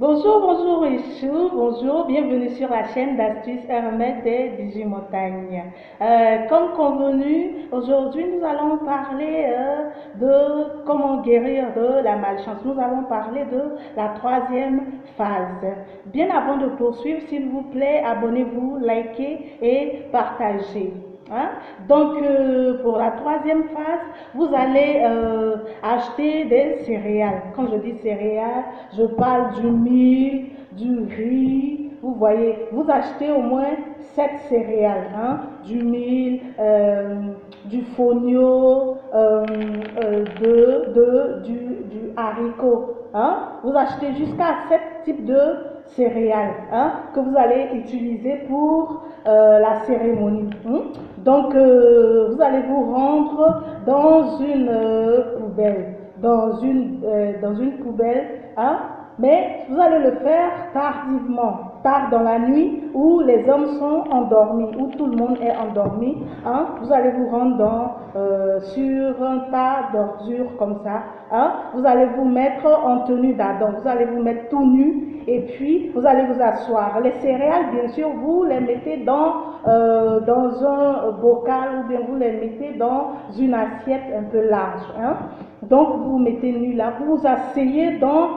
Bonjour, bonjour Richou, bonjour, bienvenue sur la chaîne d'Astuces Hermès des 18 montagnes. Comme convenu, aujourd'hui nous allons parler de comment guérir de la malchance. Nous allons parler de la troisième phase. Bien avant de poursuivre, s'il vous plaît, abonnez-vous, likez et partagez. Hein? Donc, pour la troisième phase, vous allez acheter des céréales. Quand je dis céréales, je parle du mil, du riz. Vous voyez, vous achetez au moins 7 céréales. Hein? Du mil, du fonio, du haricot. Hein? Vous achetez jusqu'à 7 types de céréales que vous allez utiliser pour la cérémonie. Donc, vous allez vous rendre dans une poubelle, dans une poubelle, mais vous allez le faire tardivement, tard dans la nuit où les hommes sont endormis, où tout le monde est endormi. Vous allez vous rendre sur un tas d'ordures comme ça. Vous allez vous mettre en tenue d'Adam, vous allez vous mettre tout nu et puis vous allez vous asseoir. Les céréales, bien sûr, vous les mettez dans un bocal ou bien vous les mettez dans une assiette un peu large. Donc vous vous mettez nu là, vous vous asseyez dans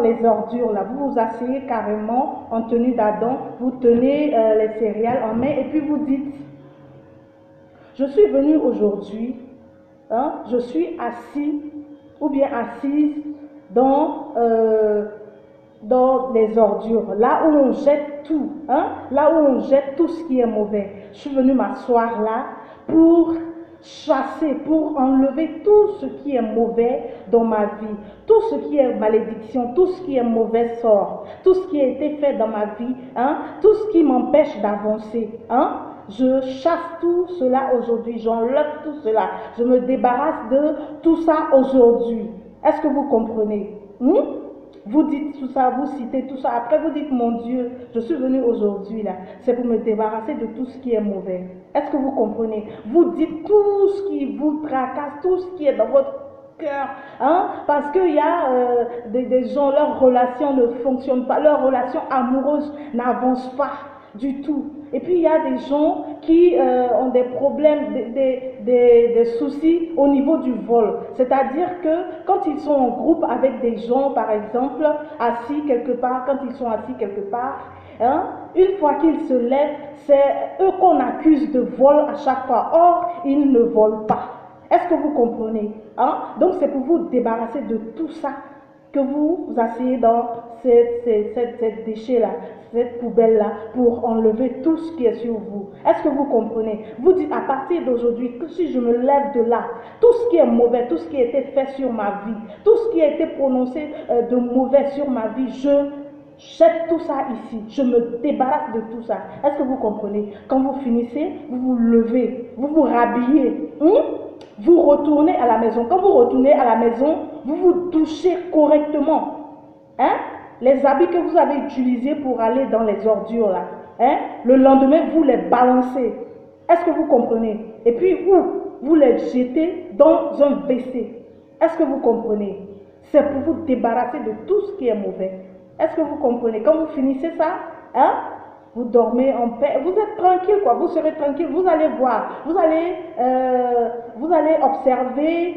les ordures là, vous vous asseyez carrément en tenue d'Adam, vous tenez les céréales en main et puis vous dites: je suis venu aujourd'hui, je suis assis ou bien assise dans les ordures, là où on jette tout, là où on jette tout ce qui est mauvais. Je suis venu m'asseoir là pour chasser, pour enlever tout ce qui est mauvais dans ma vie, tout ce qui est malédiction, tout ce qui est mauvais sort, tout ce qui a été fait dans ma vie, tout ce qui m'empêche d'avancer. Je chasse tout cela aujourd'hui, j'enlève tout cela, je me débarrasse de tout ça aujourd'hui. Est-ce que vous comprenez? Vous dites tout ça, vous citez tout ça, après vous dites: mon Dieu, je suis venu aujourd'hui là, c'est pour me débarrasser de tout ce qui est mauvais. Est-ce que vous comprenez? Vous dites tout ce qui vous tracasse, tout ce qui est dans votre cœur, parce qu'il y a des gens, leur relation ne fonctionne pas, leur relation amoureuse n'avance pas du tout. Et puis il y a des gens qui ont des problèmes, des soucis au niveau du vol. C'est-à-dire que quand ils sont en groupe avec des gens, par exemple, assis quelque part, quand ils sont assis quelque part, une fois qu'ils se lèvent, c'est eux qu'on accuse de vol à chaque fois. Or, ils ne volent pas. Est-ce que vous comprenez? Donc c'est pour vous débarrasser de tout ça que vous vous asseyez dans cette déchet-là, cette poubelle-là, pour enlever tout ce qui est sur vous. Est-ce que vous comprenez? Vous dites: à partir d'aujourd'hui, que si je me lève de là, tout ce qui est mauvais, tout ce qui a été fait sur ma vie, tout ce qui a été prononcé de mauvais sur ma vie, je jette tout ça ici, je me débarrasse de tout ça. Est-ce que vous comprenez? Quand vous finissez, vous vous levez, vous vous rhabillez, vous retournez à la maison. Quand vous retournez à la maison, vous vous douchez correctement. Les habits que vous avez utilisés pour aller dans les ordures là, le lendemain vous les balancez. Est-ce que vous comprenez? Et puis vous les jetez dans un WC. Est-ce que vous comprenez? C'est pour vous débarrasser de tout ce qui est mauvais. Est-ce que vous comprenez? Quand vous finissez ça, vous dormez en paix, vous êtes tranquille, quoi. Vous serez tranquille, vous allez voir, vous allez observer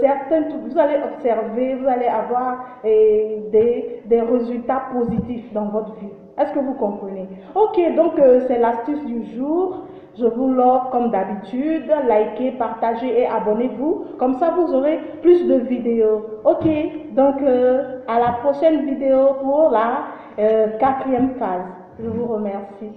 certains trucs, vous allez observer, vous allez avoir des résultats positifs dans votre vie. Est-ce que vous comprenez? Ok, donc c'est l'astuce du jour. Je vous l'offre comme d'habitude. Likez, partagez et abonnez-vous. Comme ça, vous aurez plus de vidéos. Ok, donc à la prochaine vidéo pour la quatrième phase. Je vous remercie.